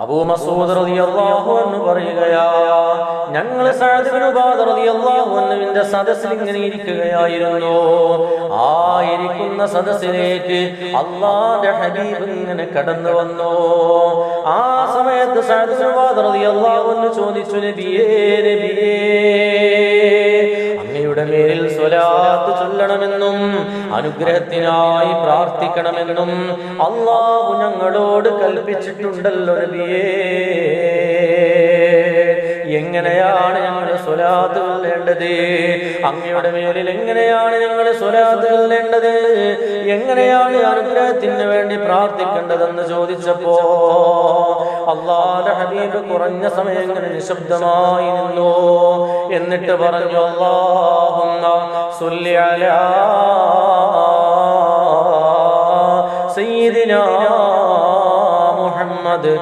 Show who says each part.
Speaker 1: അബൂ മസ്ഊദ് റളിയല്ലാഹു അൻഹു പറയുകയാ, ഞങ്ങൾ സഅദ് ഇബ്നു ഉബാദ റളിയല്ലാഹു അൻഹുവിന്റെ സദസ്സിൽ ഇങ്ങനെ ഇരിക്കുകയായിരുന്നു. ആ ഇരിക്കുന്ന സദസ്സിലേക്ക് അല്ലാഹുവിന്റെ ഹബീബ് ഇങ്ങനെ കടന്നു വന്നു. ആ സമയത്ത് സഅദ് ഇബ്നു ഉബാദ റളിയല്ലാഹു അൻഹു ചോദിച്ചു, നബിയേ നബിയേ, അങ്ങയുടെ മേലിൽ സ്വലാത്ത് ചൊല്ലണമെന്നും അനുഗ്രഹത്തിനായി പ്രാർത്ഥിക്കണമെന്നും അല്ലാഹു ഞങ്ങളോട് കൽപ്പിച്ചിട്ടുണ്ടല്ലോ നബിയേ. എങ്ങനെയാണ് ഞങ്ങൾ സ്വലാത്ത് ചൊല്ലേണ്ടത്? അങ്ങയുടെ മേലിൽ എങ്ങനെയാണ് ഞങ്ങൾ സ്വലാത്ത് ചൊല്ലേണ്ടത്? എങ്ങനെയാണ് അനുഗ്രഹത്തിന് വേണ്ടി പ്രാർത്ഥിക്കേണ്ടതെന്ന് ചോദിച്ചപ്പോ അല്ലാഹുവിന്റെ ഹബീബ് കുറഞ്ഞ സമയം ഇങ്ങനെ നിശബ്ദമായി നിന്നു. എന്നിട്ട് പറഞ്ഞു, അല്ലാഹുമ്മ സ്വല്ലി അലാ സയ്യിദിനാ മുഹമ്മദ്